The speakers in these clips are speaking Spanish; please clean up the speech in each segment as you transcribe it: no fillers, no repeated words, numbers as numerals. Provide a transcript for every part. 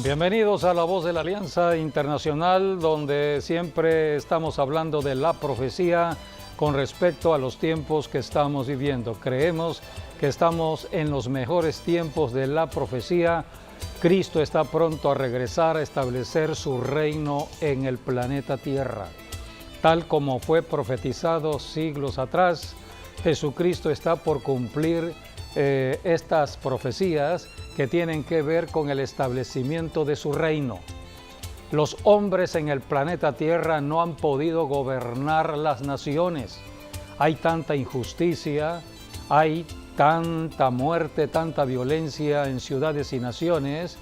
Bienvenidos a La Voz de la Alianza Internacional, donde siempre estamos hablando de la profecía con respecto a los tiempos que estamos viviendo. Creemos que estamos en los mejores tiempos de la profecía. Cristo está pronto a regresar a establecer su reino en el planeta Tierra. Tal como fue profetizado siglos atrás, Jesucristo está por cumplir estas profecías que tienen que ver con el establecimiento de su reino. Los hombres en el planeta Tierra no han podido gobernar las naciones. Hay tanta injusticia, hay tanta muerte, tanta violencia en ciudades y naciones.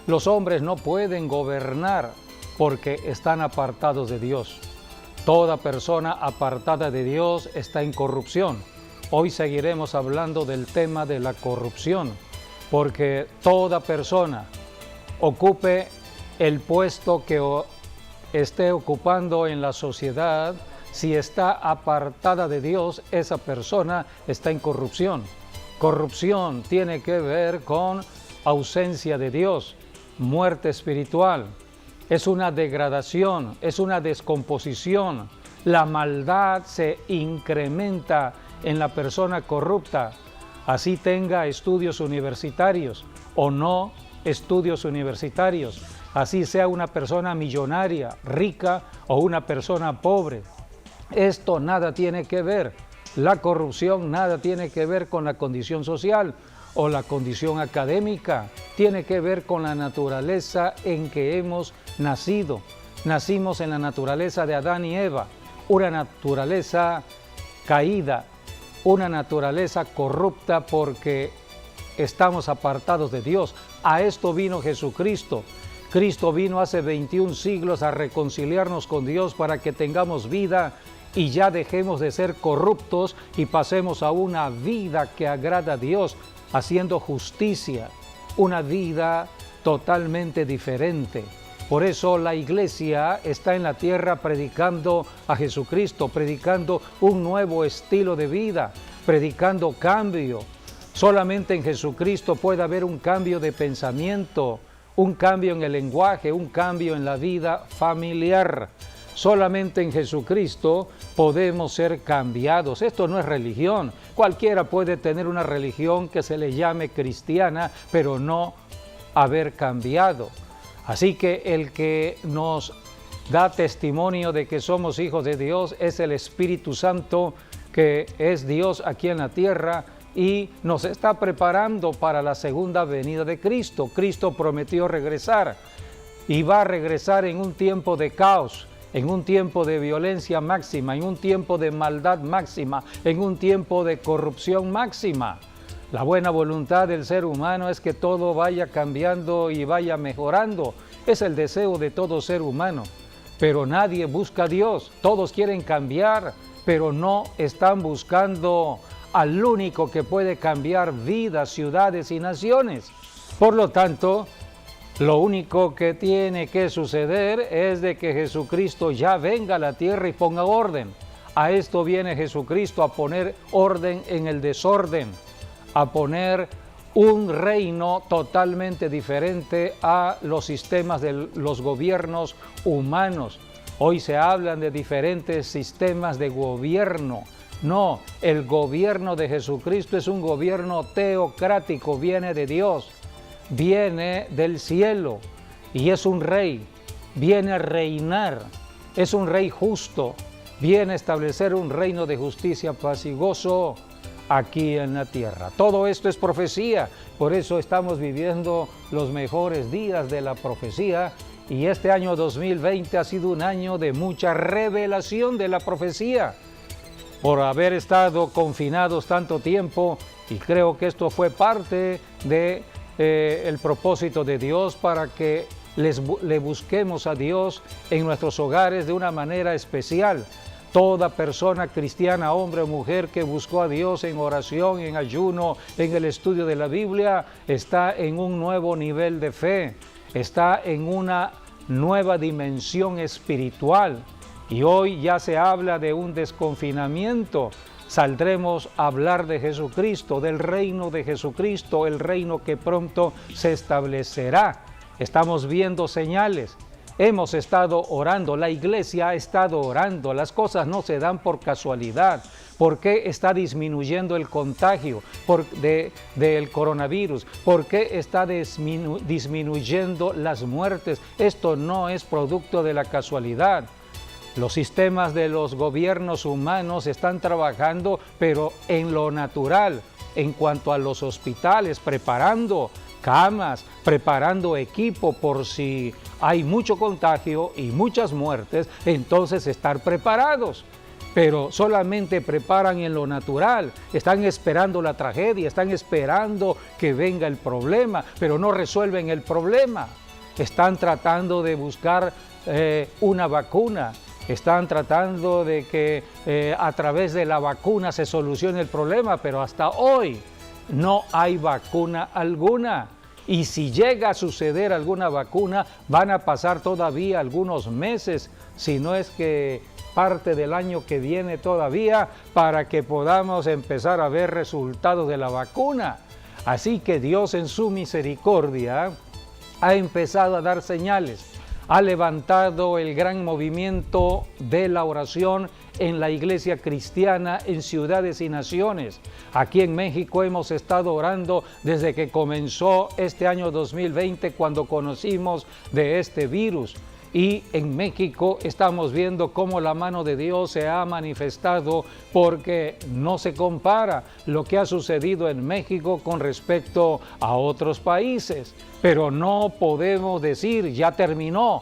Los hombres no pueden gobernar porque están apartados de Dios. Toda persona apartada de Dios está en corrupción. Hoy seguiremos hablando del tema de la corrupción, porque toda persona ocupe el puesto que esté ocupando en la sociedad, si está apartada de Dios, esa persona está en corrupción. Corrupción tiene que ver con ausencia de Dios, muerte espiritual. Es una degradación, es una descomposición. La maldad se incrementa en la persona corrupta, así tenga estudios universitarios o no estudios universitarios, así sea una persona millonaria, rica o una persona pobre. Esto nada tiene que ver, la corrupción nada tiene que ver con la condición social o la condición académica, tiene que ver con la naturaleza en que hemos nacido. Nacimos en la naturaleza de Adán y Eva, una naturaleza caída, una naturaleza corrupta porque estamos apartados de Dios. A esto vino Jesucristo. Cristo vino hace 21 siglos a reconciliarnos con Dios para que tengamos vida y ya dejemos de ser corruptos y pasemos a una vida que agrada a Dios, haciendo justicia, una vida totalmente diferente. Por eso la iglesia está en la tierra predicando a Jesucristo, predicando un nuevo estilo de vida, predicando cambio. Solamente en Jesucristo puede haber un cambio de pensamiento, un cambio en el lenguaje, un cambio en la vida familiar. Solamente en Jesucristo podemos ser cambiados. Esto no es religión. Cualquiera puede tener una religión que se le llame cristiana, pero no haber cambiado. Así que el que nos da testimonio de que somos hijos de Dios es el Espíritu Santo, que es Dios aquí en la tierra y nos está preparando para la segunda venida de Cristo. Cristo prometió regresar y va a regresar en un tiempo de caos, en un tiempo de violencia máxima, en un tiempo de maldad máxima, en un tiempo de corrupción máxima. La buena voluntad del ser humano es que todo vaya cambiando y vaya mejorando. Es el deseo de todo ser humano. Pero nadie busca a Dios. Todos quieren cambiar, pero no están buscando al único que puede cambiar vidas, ciudades y naciones. Por lo tanto, lo único que tiene que suceder es de que Jesucristo ya venga a la tierra y ponga orden. A esto viene Jesucristo, a poner orden en el desorden, a poner un reino totalmente diferente a los sistemas de los gobiernos humanos. Hoy se hablan de diferentes sistemas de gobierno. No, el gobierno de Jesucristo es un gobierno teocrático, viene de Dios, viene del cielo y es un rey, viene a reinar, es un rey justo, viene a establecer un reino de justicia, paz y gozo aquí en la tierra. Todo esto es profecía, por eso estamos viviendo los mejores días de la profecía y este año 2020 ha sido un año de mucha revelación de la profecía por haber estado confinados tanto tiempo, y creo que esto fue parte de el propósito de Dios para que le busquemos a Dios en nuestros hogares de una manera especial. Toda persona cristiana, hombre o mujer que buscó a Dios en oración, en ayuno, en el estudio de la Biblia, está en un nuevo nivel de fe, está en una nueva dimensión espiritual. Y hoy ya se habla de un desconfinamiento. Saldremos a hablar de Jesucristo, del reino de Jesucristo, el reino que pronto se establecerá. estamos viendo señales. Hemos estado orando, la iglesia ha estado orando, las cosas no se dan por casualidad. ¿Por qué está disminuyendo el contagio del coronavirus? ¿Por qué está disminuyendo las muertes? Esto no es producto de la casualidad. Los sistemas de los gobiernos humanos están trabajando, pero en lo natural, en cuanto a los hospitales, preparando camas, preparando equipo por si hay mucho contagio y muchas muertes, entonces estar preparados. Pero solamente preparan en lo natural, están esperando la tragedia, están esperando que venga el problema, pero no resuelven el problema. Están tratando de buscar una vacuna, están tratando de que a través de la vacuna se solucione el problema, pero hasta hoy no hay vacuna alguna. Y si llega a suceder alguna vacuna, van a pasar todavía algunos meses, si no es que parte del año que viene todavía, para que podamos empezar a ver resultados de la vacuna. Así que Dios en su misericordia ha empezado a dar señales. Ha levantado el gran movimiento de la oración en la iglesia cristiana en ciudades y naciones. Aquí en México hemos estado orando desde que comenzó este año 2020, cuando conocimos de este virus. Y en México estamos viendo cómo la mano de Dios se ha manifestado, porque no se compara lo que ha sucedido en México con respecto a otros países. Pero no podemos decir ya terminó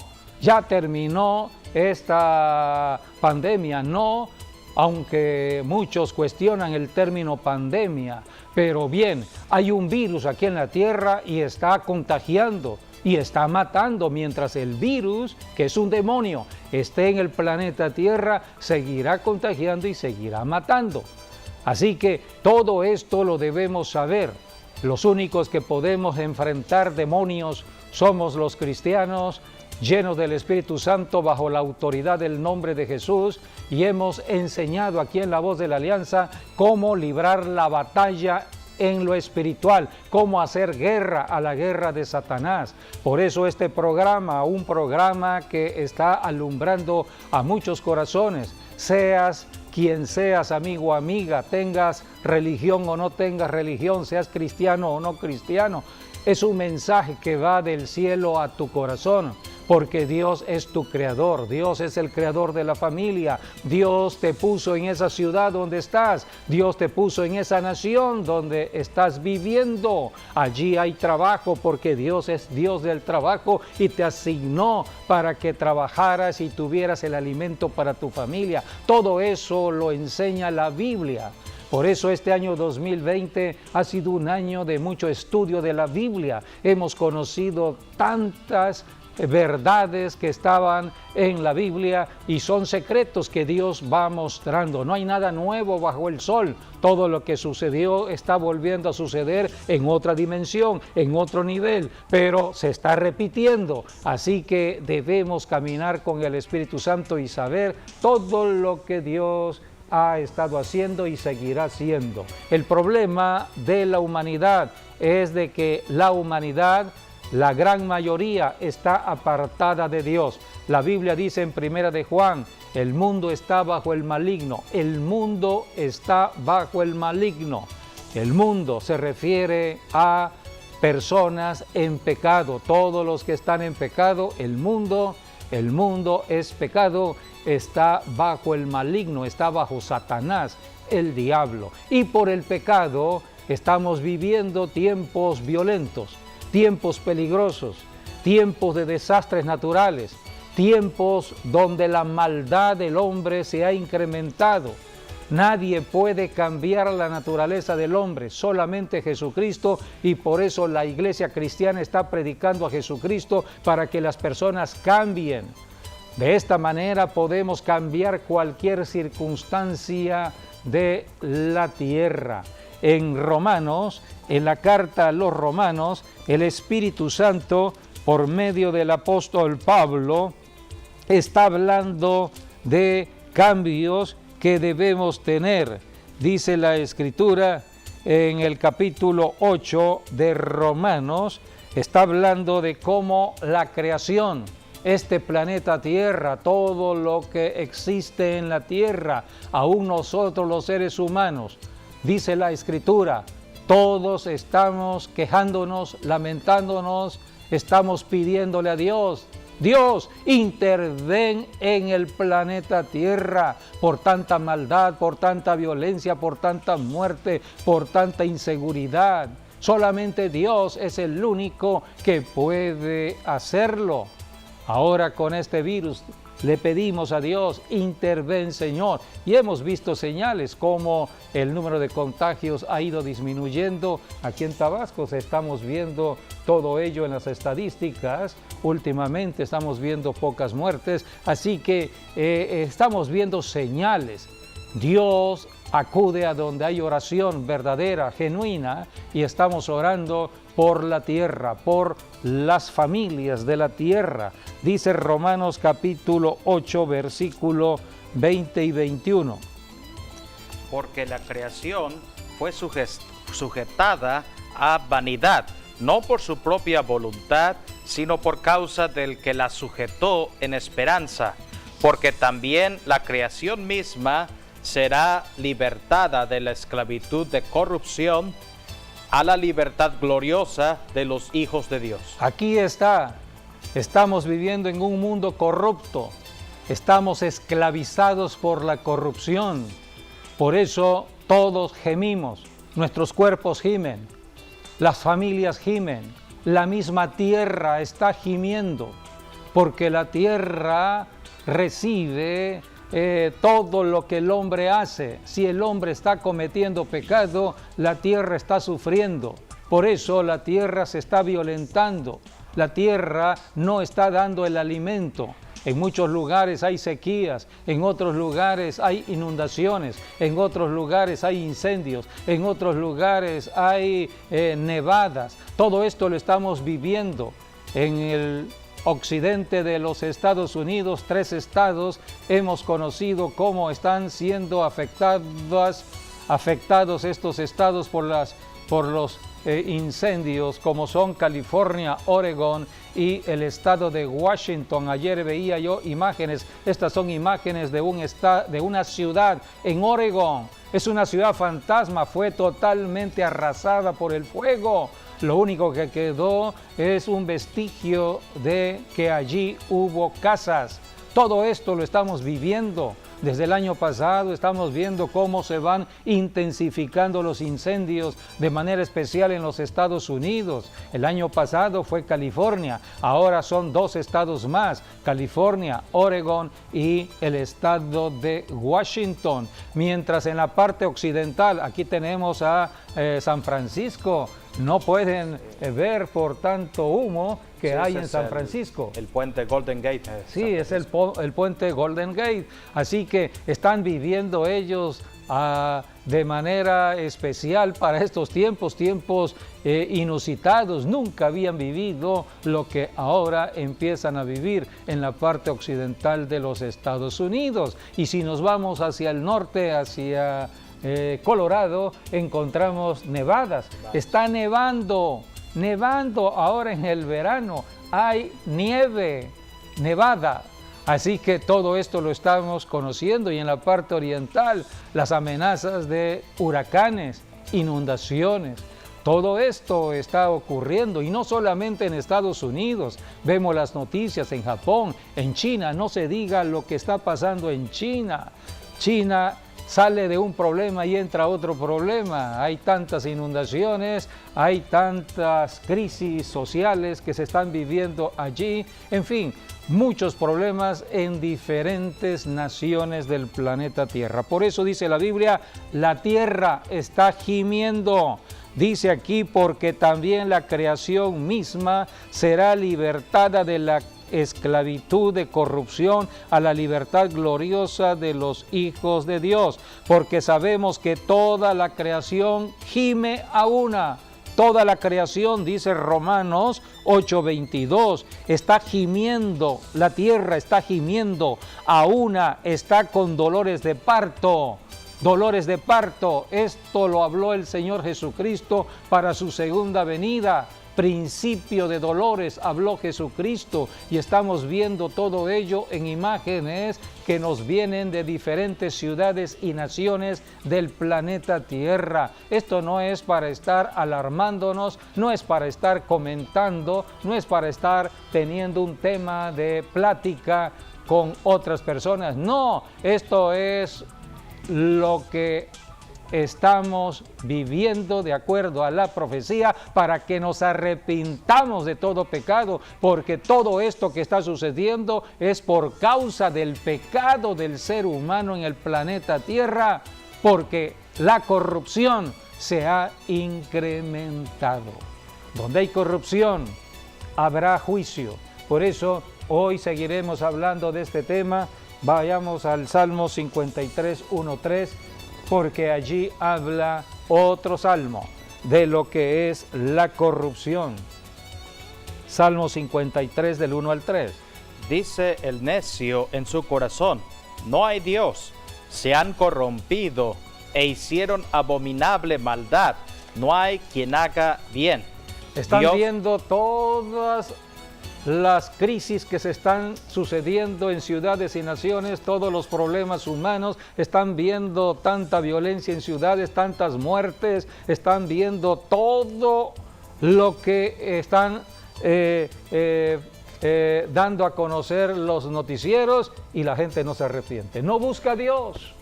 esta pandemia, no, aunque muchos cuestionan el término pandemia. Pero bien, hay un virus aquí en la tierra y está contagiando y está matando. Mientras el virus, que es un demonio, esté en el planeta Tierra, seguirá contagiando y seguirá matando. Así que todo esto lo debemos saber. Los únicos que podemos enfrentar demonios somos los cristianos, llenos del Espíritu Santo, bajo la autoridad del nombre de Jesús, y hemos enseñado aquí en La Voz de la Alianza cómo librar la batalla en lo espiritual, cómo hacer guerra a la guerra de Satanás. Por eso este programa, un programa que está alumbrando a muchos corazones, seas quien seas, amigo o amiga, tengas religión o no tengas religión, seas cristiano o no cristiano, es un mensaje que va del cielo a tu corazón, porque Dios es tu creador, Dios es el creador de la familia, Dios te puso en esa ciudad donde estás, Dios te puso en esa nación donde estás viviendo. Allí hay trabajo, porque Dios es Dios del trabajo y te asignó para que trabajaras y tuvieras el alimento para tu familia. Todo eso lo enseña la Biblia. Por eso este año 2020 ha sido un año de mucho estudio de la Biblia. Hemos conocido tantas verdades que estaban en la Biblia y son secretos que Dios va mostrando. No hay nada nuevo bajo el sol. Todo lo que sucedió está volviendo a suceder en otra dimensión, en otro nivel, pero se está repitiendo. Así que debemos caminar con el Espíritu Santo y saber todo lo que Dios ha estado haciendo y seguirá haciendo. El problema de la humanidad es de que la humanidad, la gran mayoría, está apartada de Dios. La Biblia dice en 1 de Juan, el mundo está bajo el maligno. El mundo está bajo el maligno. El mundo se refiere a personas en pecado. Todos los que están en pecado, el mundo es pecado, está bajo el maligno, está bajo Satanás, el diablo. Y por el pecado estamos viviendo tiempos violentos, tiempos peligrosos, tiempos de desastres naturales, tiempos donde la maldad del hombre se ha incrementado. Nadie puede cambiar la naturaleza del hombre, solamente Jesucristo, y por eso la iglesia cristiana está predicando a Jesucristo para que las personas cambien. De esta manera podemos cambiar cualquier circunstancia de la tierra. En Romanos, en la carta a los Romanos, el Espíritu Santo, por medio del apóstol Pablo, está hablando de cambios que debemos tener. Dice la Escritura en el capítulo 8 de Romanos, está hablando de cómo la creación, este planeta Tierra, todo lo que existe en la Tierra, aún nosotros los seres humanos, dice la Escritura, todos estamos quejándonos, lamentándonos, estamos pidiéndole a Dios, Dios, interven en el planeta Tierra por tanta maldad, por tanta violencia, por tanta muerte, por tanta inseguridad. Solamente Dios es el único que puede hacerlo. Ahora con este virus le pedimos a Dios, interven Señor. Y hemos visto señales como el número de contagios ha ido disminuyendo. Aquí en Tabasco estamos viendo todo ello en las estadísticas. Últimamente estamos viendo pocas muertes, así que estamos viendo señales. Dios acude a donde hay oración verdadera, genuina, y estamos orando por la tierra, por las familias de la tierra. Dice Romanos capítulo 8, versículo 20 y 21. Porque la creación fue sujetada a vanidad, no por su propia voluntad, sino por causa del que la sujetó en esperanza, porque también la creación misma será libertada de la esclavitud de corrupción a la libertad gloriosa de los hijos de Dios. Aquí está, estamos viviendo en un mundo corrupto, estamos esclavizados por la corrupción, por eso todos gemimos, nuestros cuerpos gimen, las familias gimen, la misma tierra está gimiendo, porque la tierra recibe todo lo que el hombre hace. Si el hombre está cometiendo pecado, la tierra está sufriendo. Por eso la tierra se está violentando. La tierra no está dando el alimento. En muchos lugares hay sequías, en otros lugares hay inundaciones, en otros lugares hay incendios, en otros lugares hay nevadas. Todo esto lo estamos viviendo en el occidente de los Estados Unidos. 3 estados hemos conocido cómo están siendo afectados estos estados por los incendios, como son California, Oregón y el estado de Washington. Ayer veía yo imágenes, estas son imágenes de una ciudad en Oregón. Es una ciudad fantasma, fue totalmente arrasada por el fuego. Lo único que quedó es un vestigio de que allí hubo casas. Todo esto lo estamos viviendo. Desde el año pasado estamos viendo cómo se van intensificando los incendios de manera especial en los Estados Unidos. El año pasado fue California, ahora son 2 estados más, California, Oregón y el estado de Washington. Mientras en la parte occidental, aquí tenemos a San Francisco, no pueden ver por tanto humo que hay en San Francisco. El puente Golden Gate. Sí, es el puente Golden Gate. Así que están viviendo ellos de manera especial para estos tiempos inusitados. Nunca habían vivido lo que ahora empiezan a vivir en la parte occidental de los Estados Unidos. Y si nos vamos hacia el norte, hacia Colorado, encontramos nevadas. Está nevando ahora en el verano, hay nieve, nevada. Así que todo esto lo estamos conociendo, y en la parte oriental las amenazas de huracanes, inundaciones. Todo esto está ocurriendo, y no solamente en Estados Unidos. Vemos las noticias en Japón, en China, no se diga lo que está pasando en China. China sale de un problema y entra otro problema. Hay tantas inundaciones, hay tantas crisis sociales que se están viviendo allí. En fin, muchos problemas en diferentes naciones del planeta Tierra. Por eso dice la Biblia, la tierra está gimiendo. Dice aquí, porque también la creación misma será libertada de la esclavitud de corrupción a la libertad gloriosa de los hijos de Dios, porque sabemos que toda la creación gime a una. Toda la creación, dice Romanos 8:22, está gimiendo, la tierra está gimiendo a una, está con dolores de parto. Dolores de parto, esto lo habló el Señor Jesucristo para su segunda venida. principio de dolores habló Jesucristo, y estamos viendo todo ello en imágenes que nos vienen de diferentes ciudades y naciones del planeta Tierra. Esto no es para estar alarmándonos, no es para estar comentando, no es para estar teniendo un tema de plática con otras personas. No, esto es lo que estamos viviendo de acuerdo a la profecía, para que nos arrepintamos de todo pecado, porque todo esto que está sucediendo es por causa del pecado del ser humano en el planeta Tierra, porque la corrupción se ha incrementado. Donde hay corrupción, habrá juicio. Por eso hoy seguiremos hablando de este tema. Vayamos al Salmo 53, 1-3, porque allí habla otro salmo de lo que es la corrupción. Salmo 53 del 1 al 3. Dice el necio en su corazón: no hay Dios. Se han corrompido e hicieron abominable maldad. No hay quien haga bien. Están viendo todas las crisis que se están sucediendo en ciudades y naciones, todos los problemas humanos, están viendo tanta violencia en ciudades, tantas muertes, están viendo todo lo que están dando a conocer los noticieros, y la gente no se arrepiente, no busca a Dios.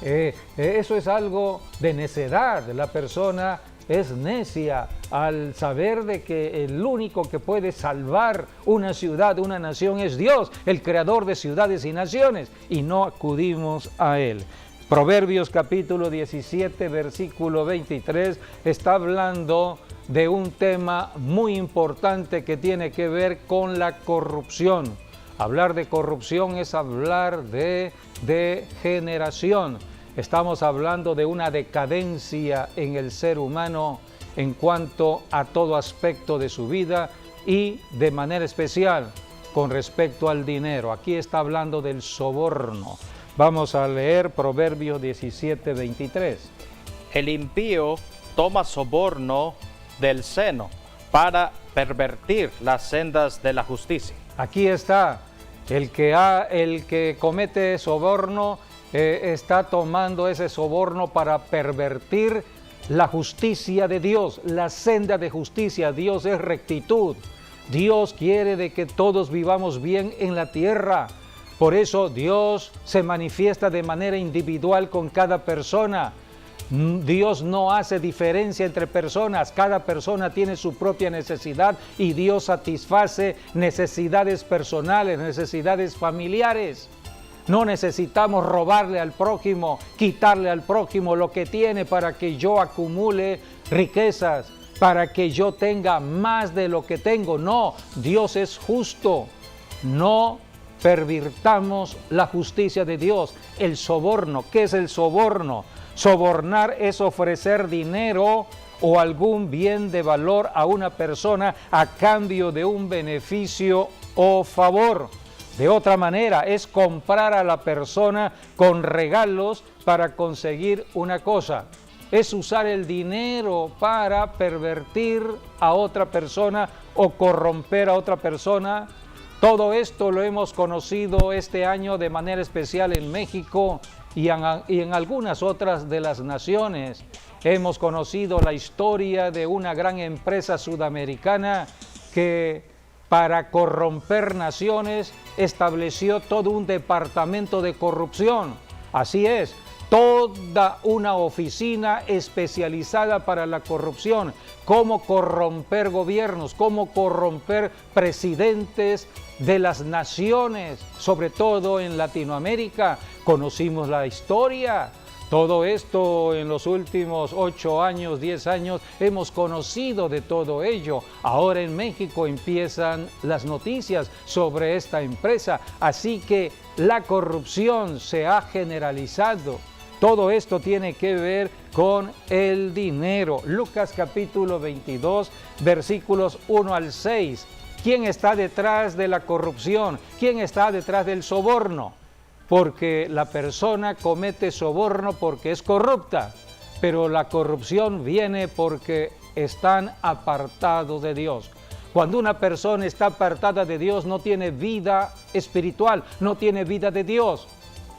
Eso es algo de necedad. La persona es necia al saber de que el único que puede salvar una ciudad, una nación, es Dios, el creador de ciudades y naciones, y no acudimos a Él. Proverbios capítulo 17, versículo 23, está hablando de un tema muy importante que tiene que ver con la corrupción. Hablar de corrupción es hablar de degeneración. Estamos hablando de una decadencia en el ser humano en cuanto a todo aspecto de su vida, y de manera especial con respecto al dinero. Aquí está hablando del soborno. Vamos a leer Proverbios 17, 23. El impío toma soborno del seno para pervertir las sendas de la justicia. Aquí está, el que comete soborno está tomando ese soborno para pervertir la justicia de Dios, la senda de justicia. Dios es rectitud. Dios quiere de que todos vivamos bien en la tierra. Por eso Dios se manifiesta de manera individual con cada persona. Dios no hace diferencia entre personas. Cada persona tiene su propia necesidad, y Dios satisface necesidades personales, necesidades familiares. No necesitamos robarle al prójimo, quitarle al prójimo lo que tiene para que yo acumule riquezas, para que yo tenga más de lo que tengo. No, Dios es justo. No pervirtamos la justicia de Dios. El soborno, ¿qué es el soborno? Sobornar es ofrecer dinero o algún bien de valor a una persona a cambio de un beneficio o favor. De otra manera, es comprar a la persona con regalos para conseguir una cosa. Es usar el dinero para pervertir a otra persona o corromper a otra persona. Todo esto lo hemos conocido este año de manera especial en México y en algunas otras de las naciones. Hemos conocido la historia de una gran empresa sudamericana que, para corromper naciones, estableció todo un departamento de corrupción. Así es, toda una oficina especializada para la corrupción. Cómo corromper gobiernos, cómo corromper presidentes de las naciones, sobre todo en Latinoamérica. Conocimos la historia. Todo esto en los últimos 8 años, 10 años, hemos conocido de todo ello. Ahora en México empiezan las noticias sobre esta empresa. Así que la corrupción se ha generalizado. Todo esto tiene que ver con el dinero. Lucas capítulo 22, versículos 1 al 6. ¿Quién está detrás de la corrupción? ¿Quién está detrás del soborno? Porque la persona comete soborno porque es corrupta, pero la corrupción viene porque están apartados de Dios. Cuando una persona está apartada de Dios, no tiene vida espiritual, no tiene vida de Dios,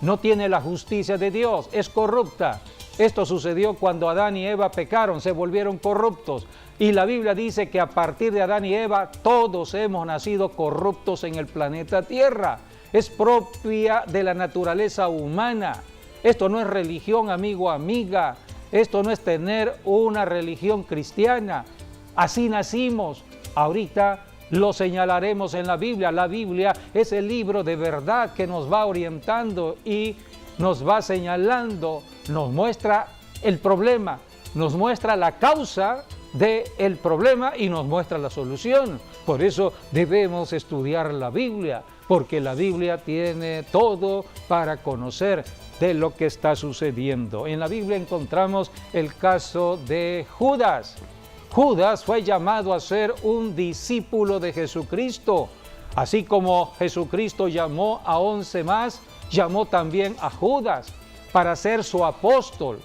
no tiene la justicia de Dios, es corrupta. Esto sucedió cuando Adán y Eva pecaron, se volvieron corruptos. Y la Biblia dice que a partir de Adán y Eva, todos hemos nacido corruptos en el planeta Tierra. Es propia de la naturaleza humana. Esto no es religión, amigo, amiga. Esto no es tener una religión cristiana. Así nacimos. Ahorita lo señalaremos en la Biblia. La Biblia es el libro de verdad que nos va orientando y nos va señalando, nos muestra el problema, nos muestra la causa del problema y nos muestra la solución. Por eso debemos estudiar la Biblia, porque la Biblia tiene todo para conocer de lo que está sucediendo. En la Biblia encontramos el caso de Judas. Judas fue llamado a ser un discípulo de Jesucristo. Así como Jesucristo llamó a 11 más, llamó también a Judas para ser su apóstol.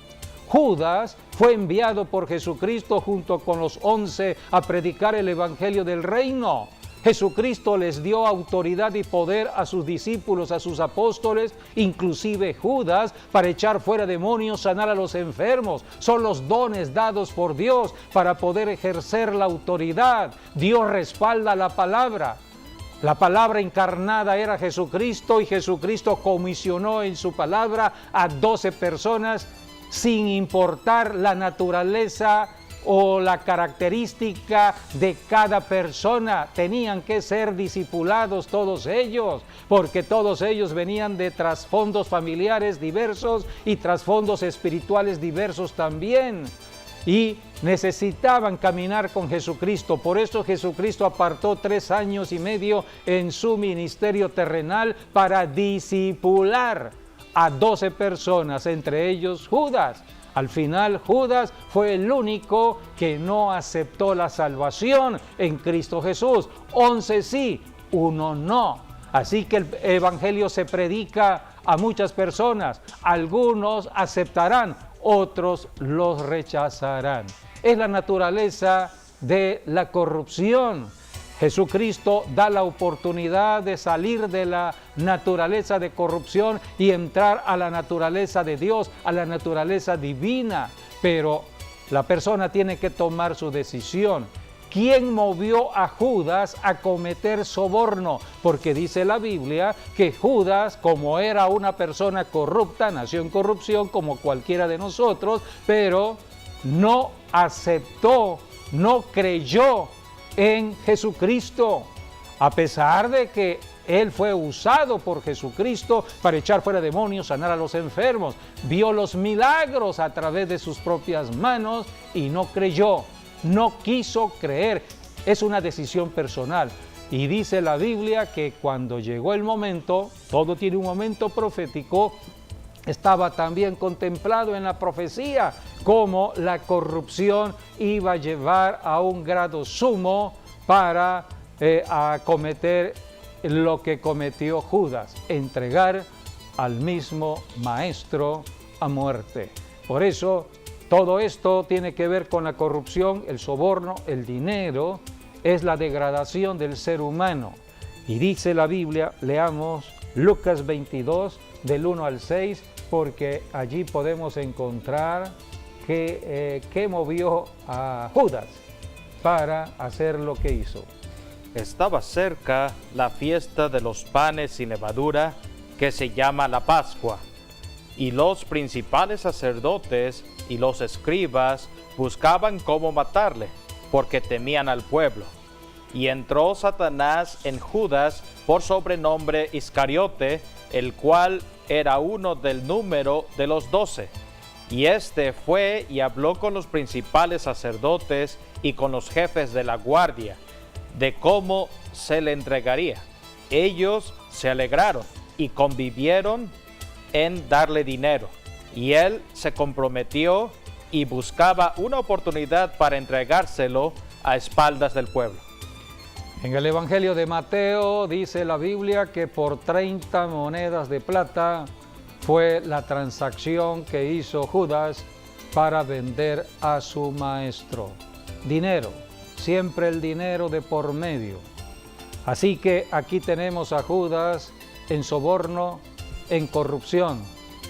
Judas fue enviado por Jesucristo junto con los 11 a predicar el evangelio del reino. Jesucristo les dio autoridad y poder a sus discípulos, a sus apóstoles, inclusive Judas, para echar fuera demonios, sanar a los enfermos. Son los dones dados por Dios para poder ejercer la autoridad. Dios respalda la palabra. La palabra encarnada era Jesucristo y Jesucristo comisionó en su palabra a 12 personas sin importar la naturaleza o la característica de cada persona. Tenían que ser discipulados todos ellos, porque todos ellos venían de trasfondos familiares diversos y trasfondos espirituales diversos también. Y necesitaban caminar con Jesucristo. Por eso Jesucristo apartó 3 años y medio en su ministerio terrenal para discipular a 12 personas, entre ellos Judas. Al final Judas fue el único que no aceptó la salvación en Cristo Jesús. 11 sí, 1 no. Así que el evangelio se predica a muchas personas. Algunos aceptarán, otros los rechazarán. Es la naturaleza de la corrupción. Jesucristo da la oportunidad de salir de la naturaleza de corrupción y entrar a la naturaleza de Dios, a la naturaleza divina. Pero la persona tiene que tomar su decisión. ¿Quién movió a Judas a cometer soborno? Porque dice la Biblia que Judas, como era una persona corrupta, nació en corrupción como cualquiera de nosotros, pero no aceptó, no creyó en Jesucristo, a pesar de que él fue usado por Jesucristo para echar fuera demonios, sanar a los enfermos, vio los milagros a través de sus propias manos y no creyó, no quiso creer. Es una decisión personal. Y dice la Biblia que cuando llegó el momento, todo tiene un momento profético, estaba también contemplado en la profecía cómo la corrupción iba a llevar a un grado sumo para cometer lo que cometió Judas, entregar al mismo maestro a muerte. Por eso todo esto tiene que ver con la corrupción, el soborno, el dinero, es la degradación del ser humano. Y dice la Biblia, leamos Lucas 22, del 1 al 6, porque allí podemos encontrar que movió a Judas para hacer lo que hizo. Estaba cerca la fiesta de los panes sin levadura, que se llama la Pascua, y los principales sacerdotes y los escribas buscaban cómo matarle, porque temían al pueblo. Y entró Satanás en Judas, por sobrenombre Iscariote, el cual era uno del número de los 12. Y este fue y habló con los principales sacerdotes y con los jefes de la guardia, de cómo se le entregaría. Ellos se alegraron y convivieron en darle dinero. Y él se comprometió y buscaba una oportunidad para entregárselo a espaldas del pueblo. En el Evangelio de Mateo dice la Biblia que por 30 monedas de plata fue la transacción que hizo Judas para vender a su maestro. dinero, siempre el dinero de por medio. Así que aquí tenemos a Judas en soborno, en corrupción.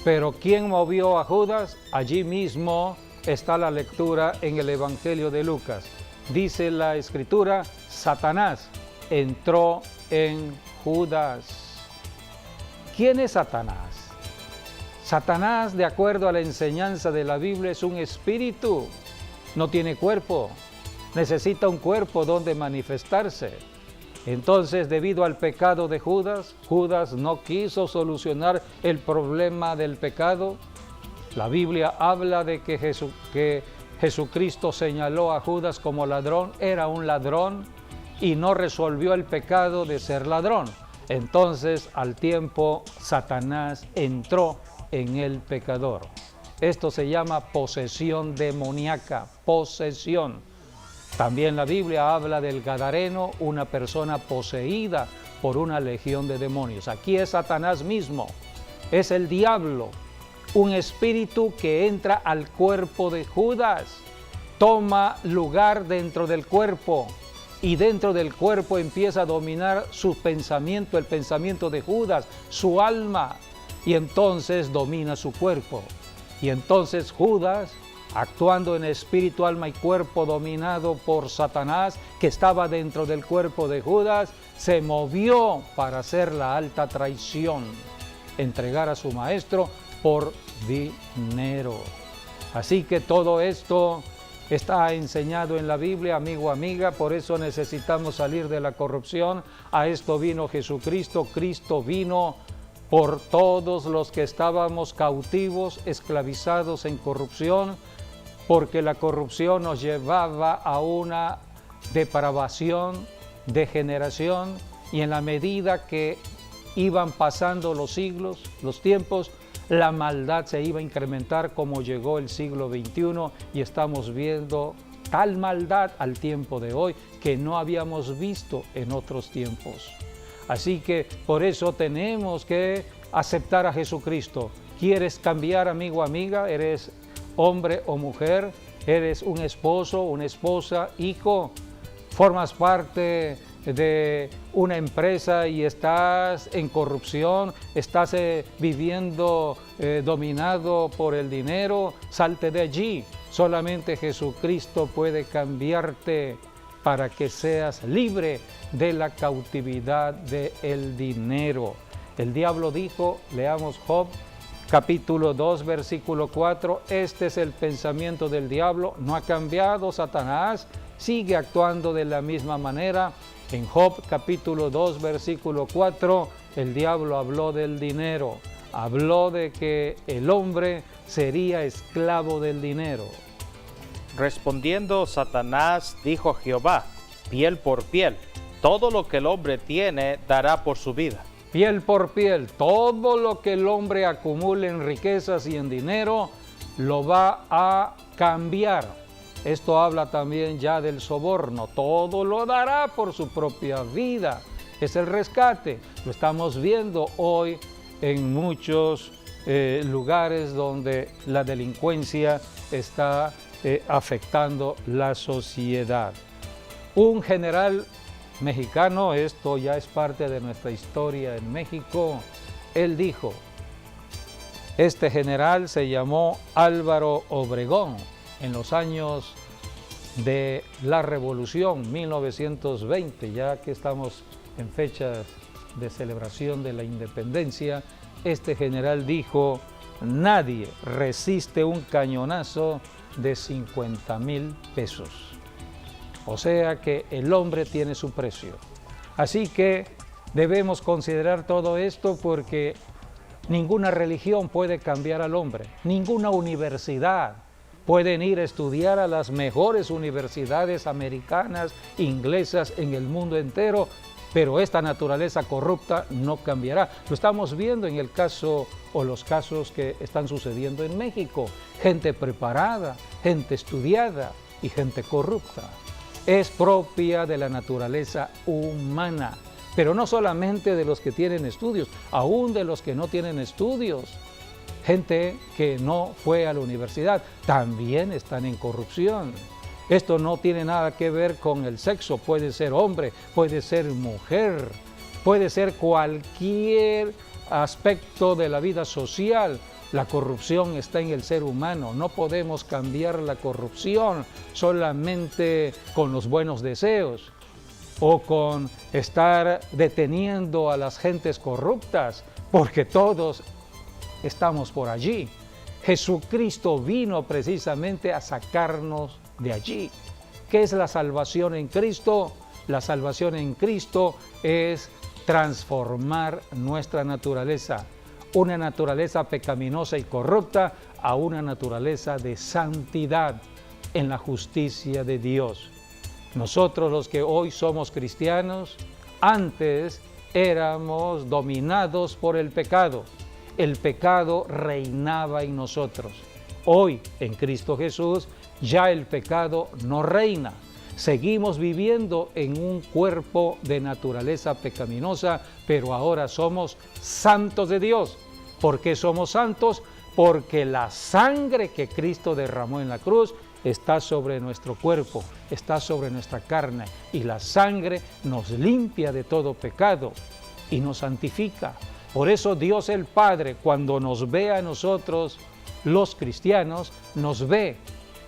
Pero ¿quién movió a Judas? Allí mismo está la lectura en el Evangelio de Lucas. Dice la Escritura, Satanás entró en Judas. ¿Quién es Satanás? Satanás, de acuerdo a la enseñanza de la Biblia, es un espíritu. No tiene cuerpo. Necesita un cuerpo donde manifestarse. Entonces, debido al pecado de Judas, Judas no quiso solucionar el problema del pecado. La Biblia habla de que Jesucristo señaló a Judas como ladrón, era un ladrón y no resolvió el pecado de ser ladrón. Entonces, al tiempo, Satanás entró en el pecador. Esto se llama posesión demoníaca, posesión. También la Biblia habla del gadareno, una persona poseída por una legión de demonios. Aquí es Satanás mismo, es el diablo, un espíritu que entra al cuerpo de Judas, toma lugar dentro del cuerpo y dentro del cuerpo empieza a dominar su pensamiento, el pensamiento de Judas, su alma, y entonces domina su cuerpo. Y entonces Judas, actuando en espíritu, alma y cuerpo dominado por Satanás, que estaba dentro del cuerpo de Judas, se movió para hacer la alta traición, entregar a su maestro por dinero. Así que todo esto está enseñado en la Biblia, amigo, amiga, por eso necesitamos salir de la corrupción. A esto vino Jesucristo. Cristo vino por todos los que estábamos cautivos, esclavizados en corrupción, porque la corrupción nos llevaba a una depravación, degeneración, y en la medida que iban pasando los siglos, los tiempos, la maldad se iba a incrementar, como llegó el siglo XXI y estamos viendo tal maldad al tiempo de hoy que no habíamos visto en otros tiempos. Así que por eso tenemos que aceptar a Jesucristo. ¿Quieres cambiar, amigo, amiga? ¿Eres hombre o mujer? ¿Eres un esposo, una esposa, hijo? ¿Formas parte de una empresa y estás en corrupción? ¿Estás viviendo dominado por el dinero? Salte de allí. Solamente Jesucristo puede cambiarte para que seas libre de la cautividad del dinero. El diablo dijo, leamos Job, capítulo 2, versículo 4, este es el pensamiento del diablo, no ha cambiado Satanás, sigue actuando de la misma manera. En Job, capítulo 2, versículo 4, el diablo habló del dinero, habló de que el hombre sería esclavo del dinero. Respondiendo Satanás, dijo Jehová, piel por piel, todo lo que el hombre tiene dará por su vida. Piel por piel, todo lo que el hombre acumule en riquezas y en dinero, lo va a cambiar. Esto habla también ya del soborno, todo lo dará por su propia vida. Es el rescate, lo estamos viendo hoy en muchos lugares donde la delincuencia está afectando la sociedad. Un general mexicano, esto ya es parte de nuestra historia en México, él dijo, este general se llamó Álvaro Obregón, en los años de la Revolución, 1920, ya que estamos en fechas de celebración de la independencia, este general dijo, nadie resiste un cañonazo de 50,000 pesos. O sea que el hombre tiene su precio. Así que debemos considerar todo esto porque ninguna religión puede cambiar al hombre, ninguna universidad. Pueden ir a estudiar a las mejores universidades americanas, inglesas en el mundo entero, pero esta naturaleza corrupta no cambiará. Lo estamos viendo en el caso o los casos que están sucediendo en México. Gente preparada, gente estudiada y gente corrupta. Es propia de la naturaleza humana, pero no solamente de los que tienen estudios, aún de los que no tienen estudios. Gente que no fue a la universidad también están en corrupción. Esto no tiene nada que ver con el sexo, puede ser hombre, puede ser mujer, puede ser cualquier aspecto de la vida social. La corrupción está en el ser humano, no podemos cambiar la corrupción solamente con los buenos deseos o con estar deteniendo a las gentes corruptas, porque todos estamos por allí. Jesucristo vino precisamente a sacarnos de allí. ¿Qué es la salvación en Cristo? La salvación en Cristo es transformar nuestra naturaleza, una naturaleza pecaminosa y corrupta, a una naturaleza de santidad en la justicia de Dios. Nosotros los que hoy somos cristianos, antes éramos dominados por el pecado. El pecado reinaba en nosotros. Hoy, en Cristo Jesús, ya el pecado no reina. Seguimos viviendo en un cuerpo de naturaleza pecaminosa, pero ahora somos santos de Dios. ¿Por qué somos santos? Porque la sangre que Cristo derramó en la cruz está sobre nuestro cuerpo, está sobre nuestra carne, y la sangre nos limpia de todo pecado y nos santifica. Por eso Dios el Padre, cuando nos ve a nosotros, los cristianos, nos ve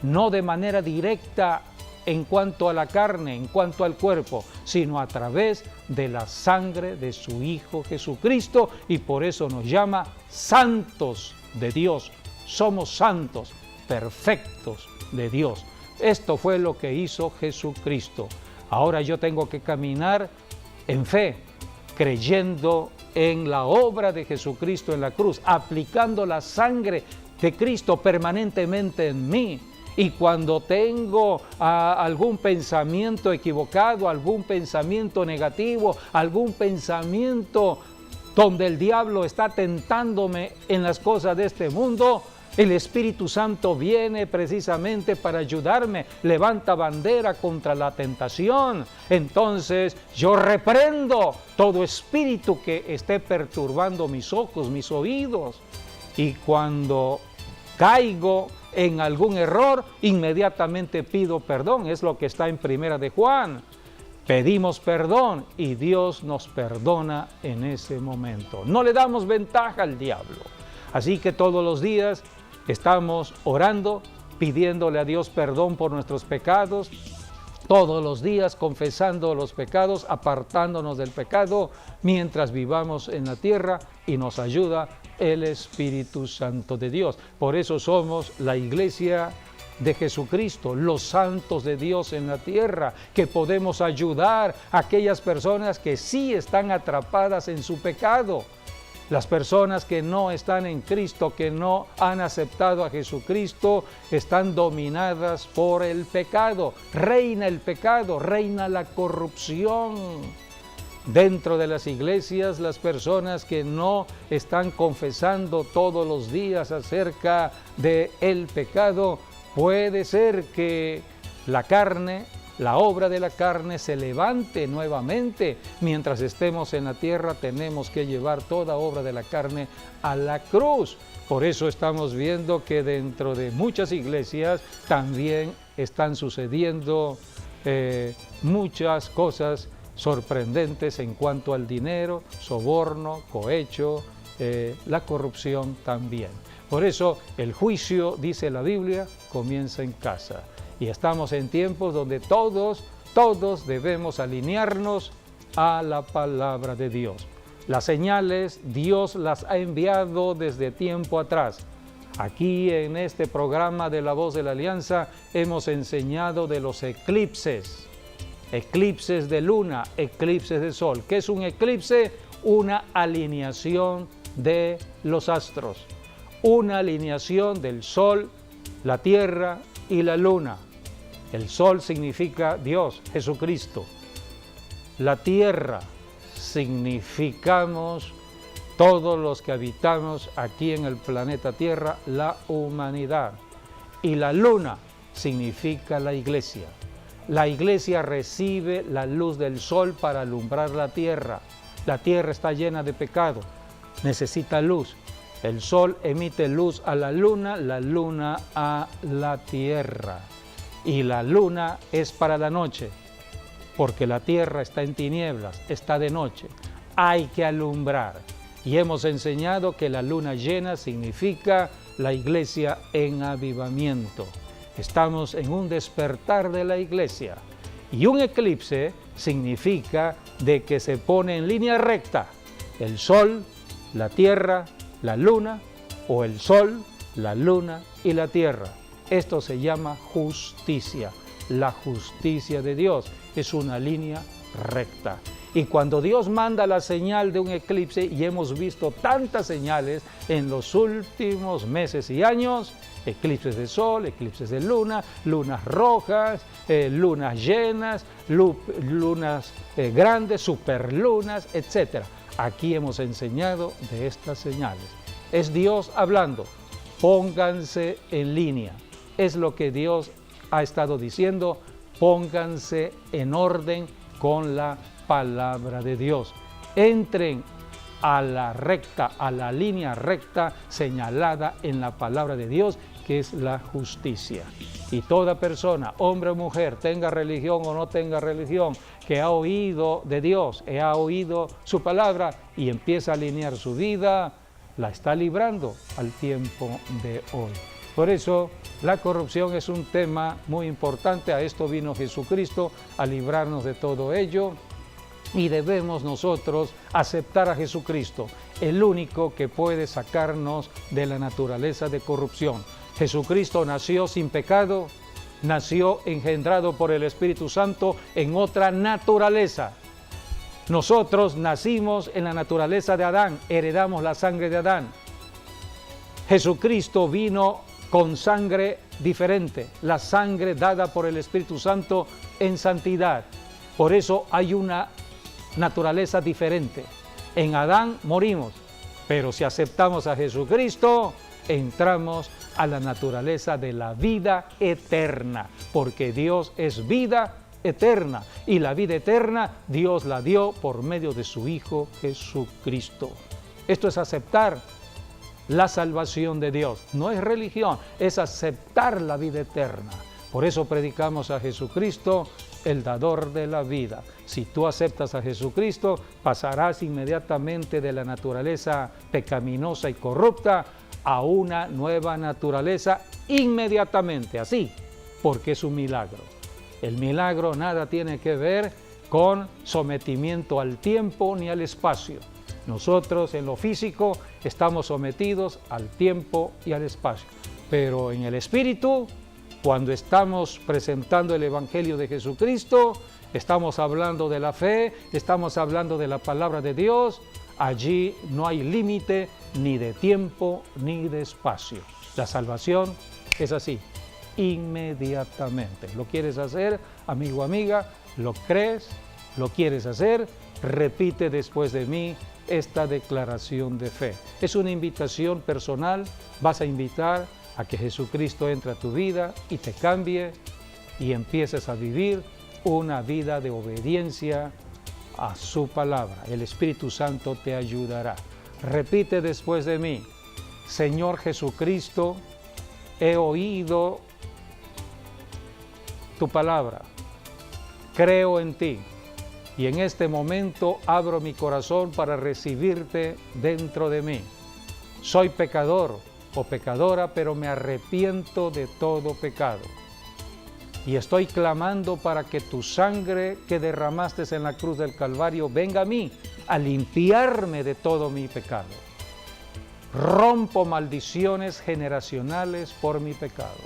no de manera directa en cuanto a la carne, en cuanto al cuerpo, sino a través de la sangre de su Hijo Jesucristo, y por eso nos llama santos de Dios. Somos santos, perfectos de Dios. Esto fue lo que hizo Jesucristo. Ahora yo tengo que caminar en fe, creyendo en la obra de Jesucristo en la cruz, aplicando la sangre de Cristo permanentemente en mí. Y cuando tengo algún pensamiento equivocado, algún pensamiento negativo, algún pensamiento donde el diablo está tentándome en las cosas de este mundo, el Espíritu Santo viene precisamente para ayudarme, levanta bandera contra la tentación. Entonces yo reprendo todo espíritu que esté perturbando mis ojos, mis oídos. Y cuando caigo en algún error, inmediatamente pido perdón. Es lo que está en Primera de Juan. Pedimos perdón y Dios nos perdona en ese momento. No le damos ventaja al diablo. Así que todos los días estamos orando, pidiéndole a Dios perdón por nuestros pecados, todos los días confesando los pecados, apartándonos del pecado mientras vivamos en la tierra, y nos ayuda el Espíritu Santo de Dios. Por eso somos la iglesia de Jesucristo, los santos de Dios en la tierra, que podemos ayudar a aquellas personas que sí están atrapadas en su pecado. Las personas que no están en Cristo, que no han aceptado a Jesucristo, están dominadas por el pecado. Reina el pecado, reina la corrupción. Dentro de las iglesias, las personas que no están confesando todos los días acerca del pecado, puede ser que la carne, la obra de la carne se levante nuevamente. Mientras estemos en la tierra, tenemos que llevar toda obra de la carne a la cruz. Por eso estamos viendo que dentro de muchas iglesias también están sucediendo muchas cosas sorprendentes en cuanto al dinero, soborno, cohecho, la corrupción también. Por eso el juicio, dice la Biblia, comienza en casa. Y estamos en tiempos donde todos debemos alinearnos a la palabra de Dios. Las señales Dios las ha enviado desde tiempo atrás. Aquí en este programa de La Voz de la Alianza hemos enseñado de los eclipses. Eclipses de luna, eclipses de sol. ¿Qué es un eclipse? Una alineación de los astros. Una alineación del sol, la tierra y la luna. El sol significa Dios, Jesucristo. La tierra significamos todos los que habitamos aquí en el planeta Tierra, la humanidad. Y la luna significa la iglesia. La iglesia recibe la luz del sol para alumbrar la tierra. La tierra está llena de pecado, necesita luz. El sol emite luz a la luna a la tierra. y la luna es para la noche, porque la tierra está en tinieblas, está de noche. Hay que alumbrar. Y hemos enseñado que la luna llena significa la iglesia en avivamiento. Estamos en un despertar de la iglesia. Y un eclipse significa de que se pone en línea recta el sol, la tierra, la luna, o el sol, la luna y la tierra. Esto se llama justicia. La justicia de Dios es una línea recta. Y cuando Dios manda la señal de un eclipse, y hemos visto tantas señales en los últimos meses y años, eclipses de sol, eclipses de luna, lunas rojas, lunas llenas, lunas grandes, superlunas, etc. Aquí hemos enseñado de estas señales. Es Dios hablando. Pónganse en línea. Es lo que Dios ha estado diciendo. Pónganse en orden con la palabra de Dios. Entren a la recta, a la línea recta señalada en la palabra de Dios, que es la justicia. Y toda persona, hombre o mujer, tenga religión o no tenga religión, que ha oído de Dios, ha oído su palabra y empieza a alinear su vida, la está librando al tiempo de hoy. Por eso, la corrupción es un tema muy importante. A esto vino Jesucristo, a librarnos de todo ello. Y debemos nosotros aceptar a Jesucristo, el único que puede sacarnos de la naturaleza de corrupción. Jesucristo nació sin pecado, nació engendrado por el Espíritu Santo en otra naturaleza. Nosotros nacimos en la naturaleza de Adán, heredamos la sangre de Adán. Jesucristo vino con sangre diferente, la sangre dada por el Espíritu Santo en santidad. Por eso hay una naturaleza diferente. En Adán morimos, pero si aceptamos a Jesucristo, entramos a la naturaleza de la vida eterna, porque Dios es vida eterna, y la vida eterna Dios la dio por medio de su Hijo Jesucristo. Esto es aceptar la salvación de Dios. No es religión, es aceptar la vida eterna. Por eso predicamos a Jesucristo, el dador de la vida. Si tú aceptas a Jesucristo, pasarás inmediatamente de la naturaleza pecaminosa y corrupta a una nueva naturaleza inmediatamente, así, porque es un milagro. El milagro nada tiene que ver con sometimiento al tiempo ni al espacio. Nosotros en lo físico estamos sometidos al tiempo y al espacio, pero en el espíritu, cuando estamos presentando el Evangelio de Jesucristo, estamos hablando de la fe, estamos hablando de la palabra de Dios. Allí no hay límite ni de tiempo ni de espacio. La salvación es así, inmediatamente. ¿Lo quieres hacer, amigo, amiga? ¿Lo crees? ¿Lo quieres hacer? Repite después de mí esta declaración de fe. Es una invitación personal. Vas a invitar a que Jesucristo entre a tu vida y te cambie y empieces a vivir una vida de obediencia a su palabra. El Espíritu Santo te ayudará. Repite después de mí: Señor Jesucristo, he oído tu palabra, creo en ti y en este momento abro mi corazón para recibirte dentro de mí. Soy pecador o pecadora, pero me arrepiento de todo pecado. Y estoy clamando para que tu sangre que derramaste en la cruz del Calvario venga a mí, a limpiarme de todo mi pecado. Rompo maldiciones generacionales por mi pecado.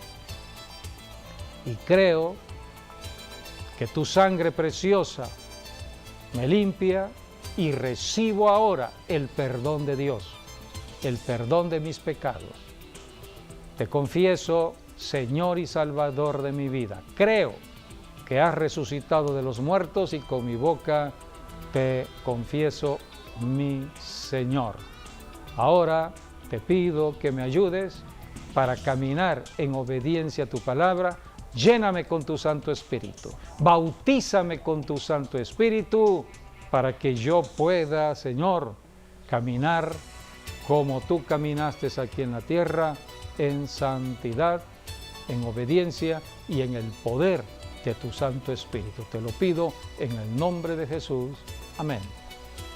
Y creo que tu sangre preciosa me limpia y recibo ahora el perdón de Dios, el perdón de mis pecados. Te confieso, Señor y Salvador de mi vida. Creo que has resucitado de los muertos y con mi boca te confieso mi Señor. Ahora te pido que me ayudes para caminar en obediencia a tu palabra. Lléname con tu Santo Espíritu. Bautízame con tu Santo Espíritu para que yo pueda, Señor, caminar como tú caminaste aquí en la tierra, en santidad en obediencia y en el poder de tu Santo Espíritu. Te lo pido en el nombre de Jesús. Amén.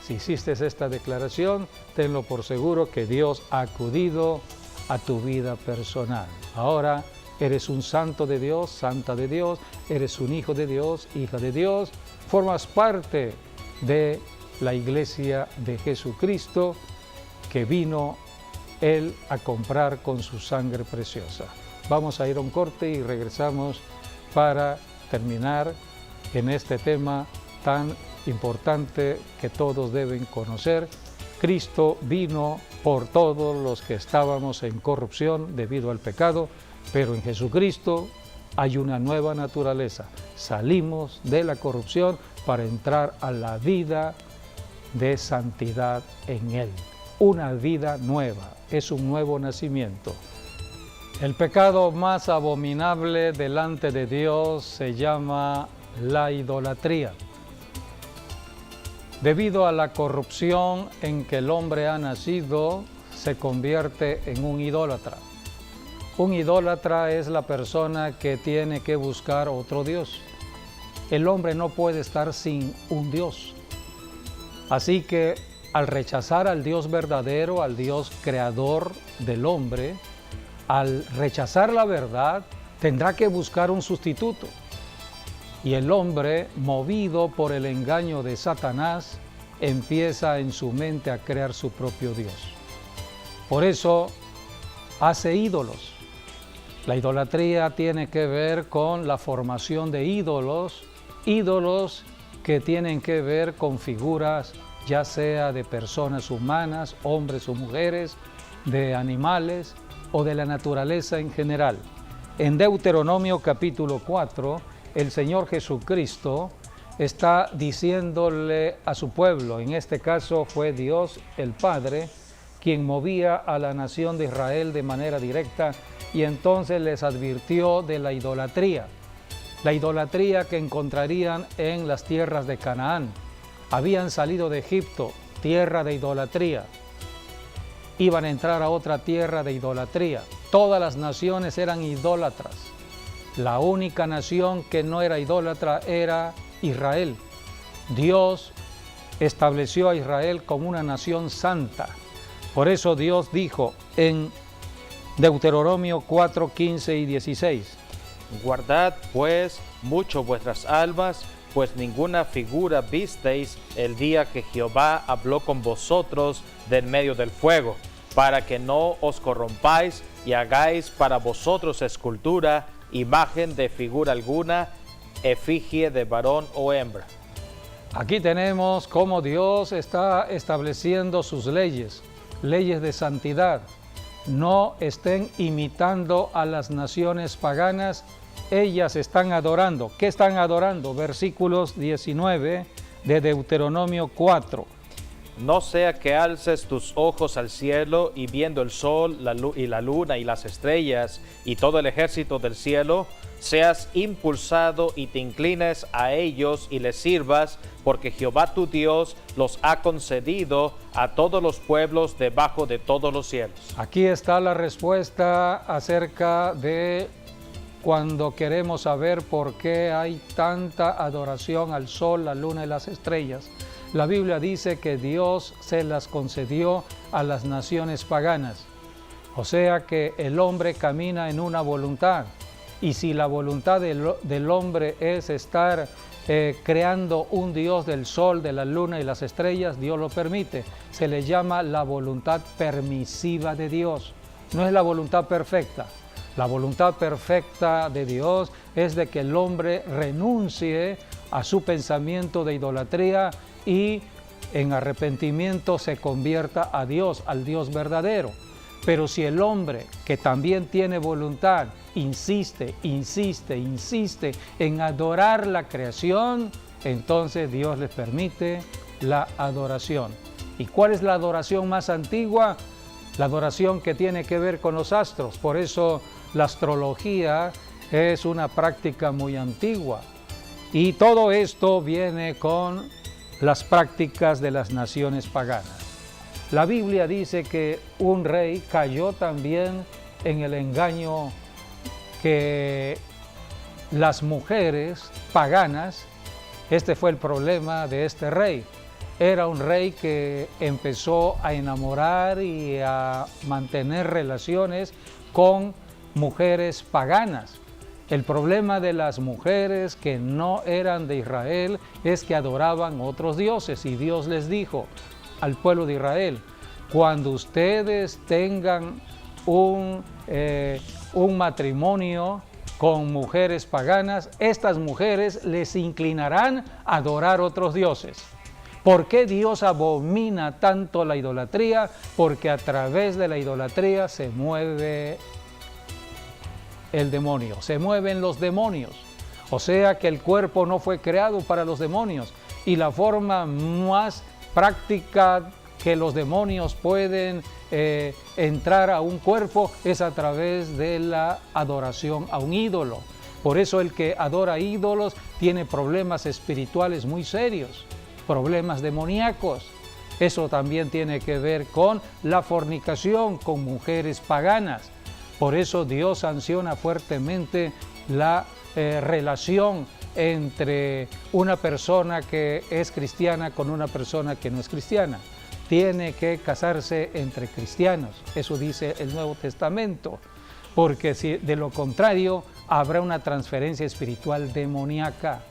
Si hiciste esta declaración, tenlo por seguro que Dios ha acudido a tu vida personal. Ahora eres un santo de Dios, santa de Dios, eres un hijo de Dios, hija de Dios, formas parte de la iglesia de Jesucristo que vino Él a comprar con su sangre preciosa. Vamos a ir a un corte y regresamos para terminar en este tema tan importante que todos deben conocer. Cristo vino por todos los que estábamos en corrupción debido al pecado, pero en Jesucristo hay una nueva naturaleza. Salimos de la corrupción para entrar a la vida de santidad en Él. Una vida nueva, es un nuevo nacimiento. El pecado más abominable delante de Dios se llama la idolatría. Debido a la corrupción en que el hombre ha nacido, se convierte en un idólatra. Un idólatra es la persona que tiene que buscar otro Dios. El hombre no puede estar sin un Dios. Así que al rechazar al Dios verdadero, al Dios creador del hombre, al rechazar la verdad, tendrá que buscar un sustituto. Y el hombre, movido por el engaño de Satanás, empieza en su mente a crear su propio Dios. Por eso hace ídolos. La idolatría tiene que ver con la formación de ídolos que tienen que ver con figuras, ya sea de personas humanas, hombres o mujeres, de animales o de la naturaleza en general. En Deuteronomio capítulo 4, el Señor Jesucristo está diciéndole a su pueblo, en este caso fue Dios el Padre, quien movía a la nación de Israel de manera directa, y entonces les advirtió de la idolatría que encontrarían en las tierras de Canaán. Habían salido de Egipto, tierra de idolatría. Iban a entrar a otra tierra de idolatría. Todas las naciones eran idólatras. La única nación que no era idólatra era Israel. Dios estableció a Israel como una nación santa. Por eso Dios dijo en Deuteronomio 4, 15 y 16. Guardad pues mucho vuestras almas, pues ninguna figura visteis el día que Jehová habló con vosotros del medio del fuego, para que no os corrompáis y hagáis para vosotros escultura, imagen de figura alguna, efigie de varón o hembra. Aquí tenemos cómo Dios está estableciendo sus leyes de santidad. No estén imitando a las naciones paganas, ellas están adorando. ¿Qué están adorando? Versículos 19 de Deuteronomio 4. No sea que alces tus ojos al cielo y viendo el sol y la luna y las estrellas y todo el ejército del cielo, seas impulsado y te inclines a ellos y les sirvas, porque Jehová tu Dios los ha concedido a todos los pueblos debajo de todos los cielos. Aquí está la respuesta acerca de cuando queremos saber por qué hay tanta adoración al sol, la luna y las estrellas. La Biblia dice que Dios se las concedió a las naciones paganas. O sea que el hombre camina en una voluntad. Y si la voluntad del hombre es estar creando un Dios del sol, de la luna y las estrellas, Dios lo permite. Se le llama la voluntad permisiva de Dios. No es la voluntad perfecta. La voluntad perfecta de Dios es de que el hombre renuncie a su pensamiento de idolatría y en arrepentimiento se convierta a Dios, al Dios verdadero. Pero si el hombre, que también tiene voluntad, insiste en adorar la creación, entonces Dios les permite la adoración. ¿Y cuál es la adoración más antigua? La adoración que tiene que ver con los astros. Por eso la astrología es una práctica muy antigua. Y todo esto viene con las prácticas de las naciones paganas. La Biblia dice que un rey cayó también en el engaño que las mujeres paganas, este fue el problema de este rey. Era un rey que empezó a enamorar y a mantener relaciones con mujeres paganas. El problema de las mujeres que no eran de Israel es que adoraban otros dioses, y Dios les dijo al pueblo de Israel: cuando ustedes tengan un matrimonio con mujeres paganas, estas mujeres les inclinarán a adorar otros dioses. ¿Por qué Dios abomina tanto la idolatría? Porque a través de la idolatría se mueve el demonio, se mueven los demonios. O sea que el cuerpo no fue creado para los demonios, y la forma más práctica que los demonios pueden entrar a un cuerpo es a través de la adoración a un ídolo. Por eso el que adora ídolos tiene problemas espirituales muy serios, problemas demoníacos. Eso también tiene que ver con la fornicación con mujeres paganas. Por eso Dios sanciona fuertemente la relación entre una persona que es cristiana con una persona que no es cristiana. Tiene que casarse entre cristianos, eso dice el Nuevo Testamento, porque si de lo contrario habrá una transferencia espiritual demoníaca.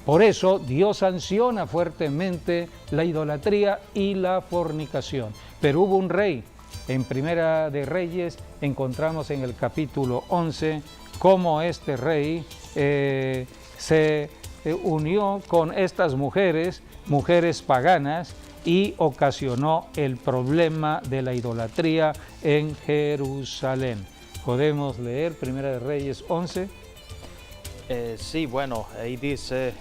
Por eso Dios sanciona fuertemente la idolatría y la fornicación. Pero hubo un rey, en Primera de Reyes encontramos en el capítulo 11 cómo este rey se unió con estas mujeres paganas, y ocasionó el problema de la idolatría en Jerusalén. ¿Podemos leer Primera de Reyes 11? Sí, bueno, ahí dice,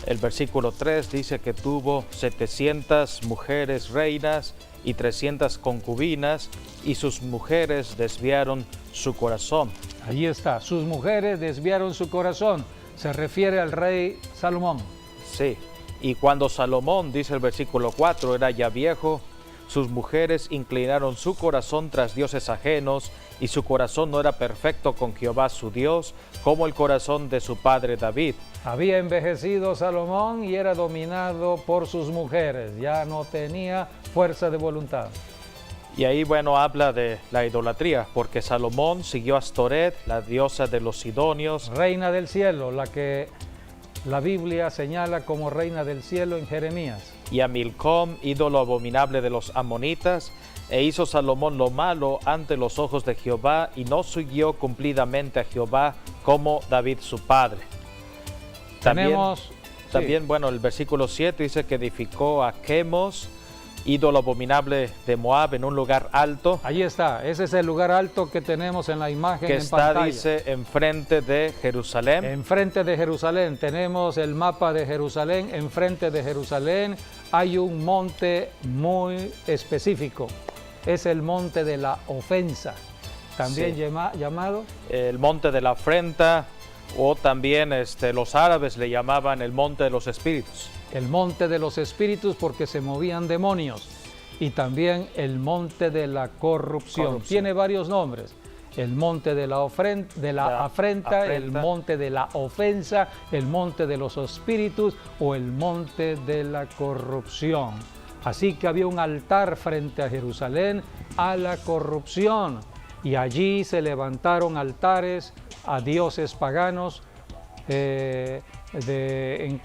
el versículo 3 dice que tuvo 700 mujeres reinas y 300 concubinas, y sus mujeres desviaron su corazón. Ahí está, sus mujeres desviaron su corazón. Se refiere al rey Salomón. Sí. Y cuando Salomón, dice el versículo 4, era ya viejo, sus mujeres inclinaron su corazón tras dioses ajenos, y su corazón no era perfecto con Jehová su Dios, como el corazón de su padre David. Había envejecido Salomón y era dominado por sus mujeres, ya no tenía fuerza de voluntad. Y ahí, bueno, habla de la idolatría, porque Salomón siguió a Astoret, la diosa de los sidonios. Reina del cielo, la que la Biblia señala como reina del cielo en Jeremías. Y a Milcom, ídolo abominable de los amonitas, e hizo Salomón lo malo ante los ojos de Jehová, y no siguió cumplidamente a Jehová como David su padre. También, bueno, el versículo 7 dice que edificó a Quemos, ídolo abominable de Moab, en un lugar alto. Ahí está, ese es el lugar alto que tenemos en la imagen que en está, pantalla. dice, enfrente de Jerusalén. Enfrente de Jerusalén, tenemos el mapa de Jerusalén. Enfrente de Jerusalén hay un monte muy específico, es el monte de la ofensa, también llamado el monte de la afrenta, o también los árabes le llamaban el monte de los espíritus. El monte de los espíritus porque se movían demonios, y también el monte de la corrupción. Tiene varios nombres: el monte de la afrenta, el monte de la ofensa, el monte de los espíritus o el monte de la corrupción. Así que había un altar frente a Jerusalén a la corrupción, y allí se levantaron altares a dioses paganos en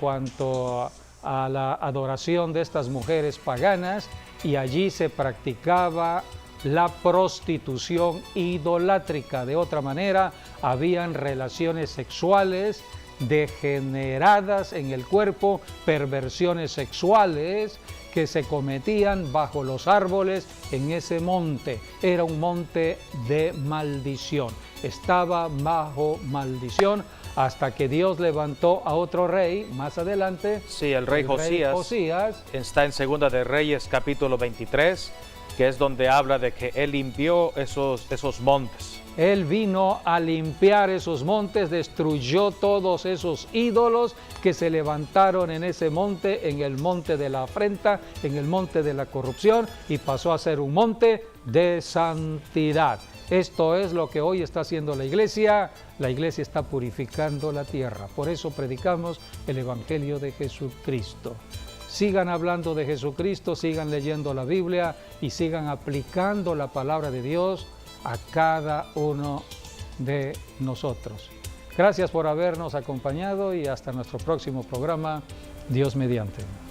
cuanto a la adoración de estas mujeres paganas, y allí se practicaba la prostitución idolátrica. De otra manera, habían relaciones sexuales degeneradas en el cuerpo, perversiones sexuales que se cometían bajo los árboles en ese monte. Era un monte de maldición, estaba bajo maldición hasta que Dios levantó a otro rey más adelante. Sí, el rey Josías está en Segunda de Reyes capítulo 23, que es donde habla de que él limpió esos montes. Él vino a limpiar esos montes, destruyó todos esos ídolos que se levantaron en ese monte, en el monte de la afrenta, en el monte de la corrupción, y pasó a ser un monte de santidad. Esto es lo que hoy está haciendo la iglesia. La iglesia está purificando la tierra. Por eso predicamos el Evangelio de Jesucristo. Sigan hablando de Jesucristo, sigan leyendo la Biblia y sigan aplicando la palabra de Dios a cada uno de nosotros. Gracias por habernos acompañado y hasta nuestro próximo programa, Dios mediante.